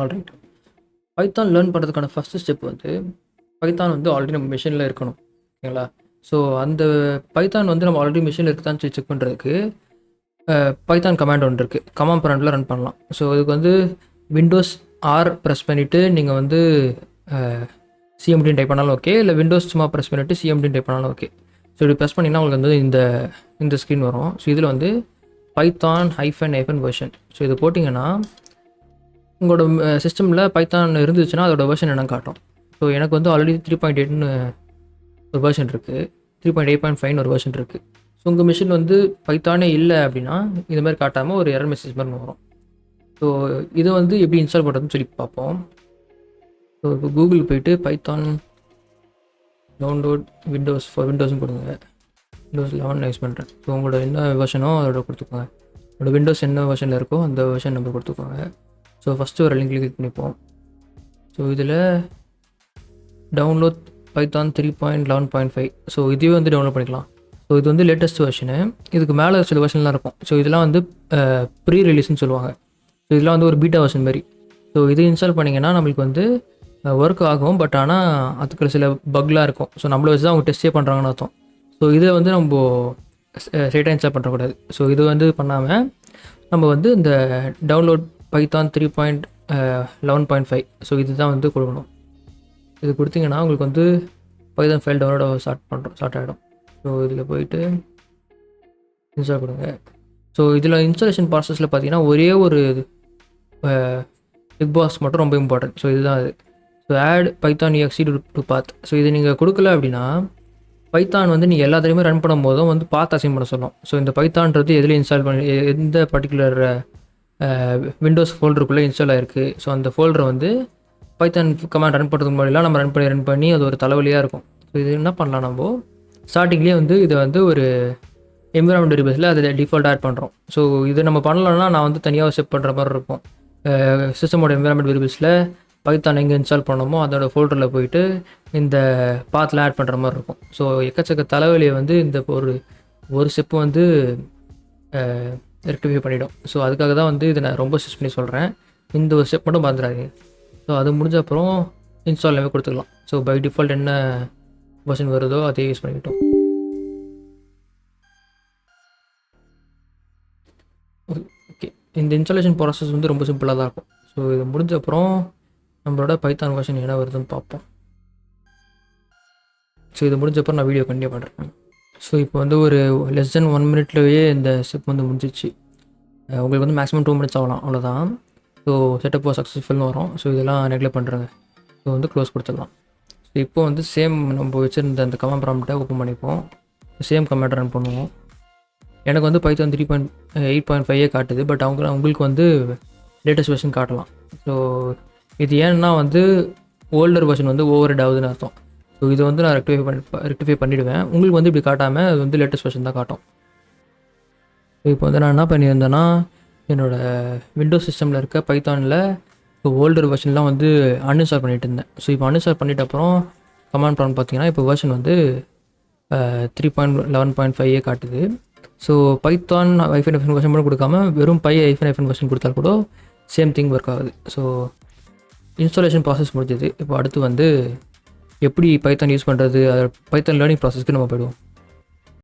Alright. Python learn பண்ணுறதுக்கான first step வந்து Python வந்து ஆல்ரெடி நம்ம மிஷினில் இருக்கணும். ஓகேங்களா? ஸோ அந்த பைத்தான் வந்து நம்ம ஆல்ரெடி மிஷினில் இருக்குதான்னு சொல்லி செக் பண்ணுறதுக்கு பைத்தான் கமாண்ட் ஒன்று இருக்குது. கமாண்ட் ப்ராம்ப்டில் ரன் பண்ணலாம். ஸோ இதுக்கு வந்து விண்டோஸ் ஆர் ப்ரெஸ் பண்ணிவிட்டு நீங்கள் வந்து சிஎம்டின்னு டைப் பண்ணாலும் ஓகே, இல்லை விண்டோஸ் சும்மா ப்ரெஸ் பண்ணிவிட்டு சிஎம்டின்னு டைப் பண்ணாலும் ஓகே. ஸோ இப்படி ப்ரெஸ் பண்ணிங்கன்னா உங்களுக்கு வந்து இந்த ஸ்க்ரீன் வரும். ஸோ இதில் வந்து பைத்தான் -- வெர்ஷன். ஸோ இது போட்டிங்கன்னா உங்களோட சிஸ்டமில் பைத்தான் இருந்துச்சுன்னா அதோட வெர்ஷன் என்னன்னு காட்டும். ஸோ எனக்கு வந்து ஆல்ரெடி 3.8ன்னு ஒரு வெர்ஷன் இருக்குது, 3.8.5ன்னு ஒரு வெர்ஷன் இருக்குது. ஸோ உங்கள் மிஷின் வந்து பைத்தானே இல்லை அப்படின்னா இது மாதிரி காட்டாமல் ஒரு எரர் மெசேஜ் மாதிரி வரும். ஸோ இதை வந்து எப்படி இன்ஸ்டால் பண்ணுறதுன்னு சொல்லி பார்ப்போம். ஸோ இப்போ கூகுள் போயிட்டு பைத்தான் டவுன்லோட் விண்டோஸ் ஃபார் விண்டோஸ்னு கொடுங்க. விண்டோஸ் 11 யூஸ் பண்ணுறேன். ஸோ உங்களோட என்ன வெர்ஷனோ அதோட கொடுத்துக்கோங்க. உங்களோட விண்டோஸ் என்ன வெர்ஷனில் இருக்கோ அந்த வெர்ஷன் நம்பர் கொடுத்துக்கோங்க. ஸோ ஃபஸ்ட்டு ஒரு லிங்க் கிளிக் பண்ணிப்போம். ஸோ இதில் டவுன்லோட் பைத்தான் 3.11.5. ஸோ இதுவே வந்து டவுன்லோட் பண்ணிக்கலாம். ஸோ இது வந்து லேட்டஸ்ட் வெர்ஷனு. இதுக்கு மேலே சில வெர்ஷன்லாம் இருக்கும். ஸோ இதெல்லாம் வந்து ப்ரீ ரிலீஸ்னு சொல்லுவாங்க. ஸோ இதெல்லாம் வந்து ஒரு பீட்டா வெர்ஷன் மாதிரி. ஸோ இது இன்ஸ்டால் பண்ணிங்கன்னா நம்மளுக்கு வந்து ஒர்க் ஆகும். பட் ஆனால் அதுக்கு சில பக்லாம் இருக்கும். ஸோ நம்மளை வச்சு தான் அவங்க டெஸ்ட்டே பண்ணுறாங்கன்னு அர்த்தம். ஸோ இதை வந்து நம்ம ஸ்ட்ரைட்டாக இன்ஸ்டால் பண்ணுறக்கூடாது. ஸோ இது வந்து பண்ணாமல் நம்ம வந்து இந்த டவுன்லோட் பைத்தான் 3.11.5 ஸோ இதுதான் வந்து கொடுக்கணும். இது கொடுத்தீங்கன்னா உங்களுக்கு வந்து பைத்தான் ஃபைல் டவுன்லோட் ஸ்டார்ட் ஆகிடும். ஸோ இதில் போயிட்டு இன்ஸ்டால் கொடுங்க. ஸோ இதில் இன்ஸ்டாலேஷன் ப்ராசஸில் பார்த்தீங்கன்னா ஒரே ஒரு பிக் பாஸ் மட்டும் ரொம்ப இம்பார்ட்டன்ட். ஸோ இதுதான் அது. So add Python exe to path. So இது நீங்கள் கொடுக்கல அப்படின்னா பைத்தான் வந்து நீங்கள் எல்லாத்துலேயுமே ரன் பண்ணும் போதும் வந்து பாத் அசைன் பண்ண சொல்லும். ஸோ இந்த பைத்தான்றது எதில் இன்ஸ்டால் பண்ணி எந்த பர்டிகுலர் விண்டோஸ் ஃபோல்டருக்குள்ளே இன்ஸ்டால் ஆகிருக்கு. ஸோ அந்த ஃபோல்டரை வந்து பைத்தான் கமாண்ட் ரன் பண்ணுறதுக்கு முன்னாடிலாம் நம்ம ரன் பண்ணி அது ஒரு தலைவலியாக இருக்கும். ஸோ இது என்ன பண்ணலாம், நம்ம ஸ்டார்டிங்லேயே வந்து இதை வந்து ஒரு என்விரான்மெண்ட் வேரியபிள்ஸில் அதை டிஃபால்ட் ஆட் பண்ணுறோம். ஸோ இது நம்ம பண்ணலன்னா நான் வந்து தனியாக செட் பண்ணுற மாதிரி இருக்கும். சிஸ்டமோட என்விரான்மெண்ட் வேரியபிள்ஸில் பைத்தான் எங்கே இன்ஸ்டால் பண்ணணுமோ அதோட ஃபோல்டரில் போயிட்டு இந்த பாத்தில் ஆட் பண்ணுற மாதிரி இருக்கும். ஸோ எக்கச்சக்க தலைவலியை வந்து இந்த ஒரு ஸ்டெப்பு வந்து ரெக்டிஃபை பண்ணிவிடும். ஸோ அதுக்காக தான் வந்து இதை நான் ரொம்ப ஸ்ட்ரெஸ் பண்ணி சொல்கிறேன். இந்த ஒரு ஸ்டெப் மட்டும் மறந்துடாதீங்க. ஸோ அது முடிஞ்ச அப்புறம் இன்ஸ்டால் எல்லாமே கொடுத்துக்கலாம். ஸோ பை டிஃபால்ட் என்ன வெர்ஷன் வருதோ அதே யூஸ் பண்ணிக்கிட்டோம். ஓகே, இந்த இன்ஸ்டாலேஷன் ப்ராசஸ் வந்து ரொம்ப சிம்பிளாக தான் இருக்கும். ஸோ இது முடிஞ்ச அப்புறம் நம்மளோட பைத்தான் வெர்ஷன் என்ன வருதுன்னு பார்ப்போம். ஸோ இது முடிஞ்சப்பறம் நான் வீடியோ கண்டினியூ பண்ணுறேன். ஸோ இப்போ வந்து ஒரு less than 1 minute இந்த ஸ்டெப் வந்து முடிஞ்சிச்சு. உங்களுக்கு வந்து மேக்ஸிமம் 2 minutes ஆகலாம், அவ்வளோதான். ஸோ செட்டப் சக்ஸஸ்ஃபுல்னு வரும். ஸோ இதெல்லாம் நெக்லெக்ட் பண்ணுறேங்க. ஸோ வந்து க்ளோஸ் கொடுத்துடலாம். ஸோ இப்போ வந்து சேம் நம்ம வச்சுருந்த அந்த கமாண்ட் ப்ராம்ப்ட்டை ஓப்பன் பண்ணிப்போம். சேம் கமாண்ட் ரன் பண்ணுவோம். எனக்கு வந்து பைத்தான் 3.8.5 காட்டுது. பட் உங்களுக்கு வந்து லேட்டஸ்ட் வெர்ஷன் காட்டலாம். ஸோ இது ஏன்னா வந்து ஓல்டர் வெர்ஷன் வந்து ஓவர் ஆகுதுன்னு அர்த்தம். ஸோ இது வந்து நான் ரெக்டிஃபை பண்ணிவிடுவேன். உங்களுக்கு வந்து இப்படி காட்டாமல் அது வந்து லேட்டஸ்ட் வெர்ஷன் தான் காட்டும். ஸோ இப்போ வந்து நான் என்ன பண்ணியிருந்தேன்னா என்னோடய விண்டோஸ் சிஸ்டமில் இருக்க பைத்தானில் இப்போ ஓல்டர் வெர்ஷன்லாம் வந்து அன்இன்ஸ்டால் பண்ணிகிட்டு இருந்தேன். ஸோ இப்போ அன்இன்ஸ்டால் பண்ணிட்ட அப்புறம் கமாண்ட் ப்ராம்ப்ட் பார்த்தீங்கன்னா இப்போ வெர்ஷன் வந்து 3.11.5 காட்டுது. ஸோ பைத்தான் -- வெர்ஷன் மட்டும் கொடுக்காம வெறும் -- வெர்ஷன் கொடுத்தால் கூட சேம் திங் ஒர்க் ஆகுது. ஸோ இன்ஸ்டாலேஷன் ப்ராசஸ் முடிஞ்சது. இப்போ அடுத்து வந்து எப்படி பைத்தான் யூஸ் பண்ணுறது, பைத்தான் லேர்னிங் ப்ராசஸ்க்கு நம்ம போய்டுவோம்.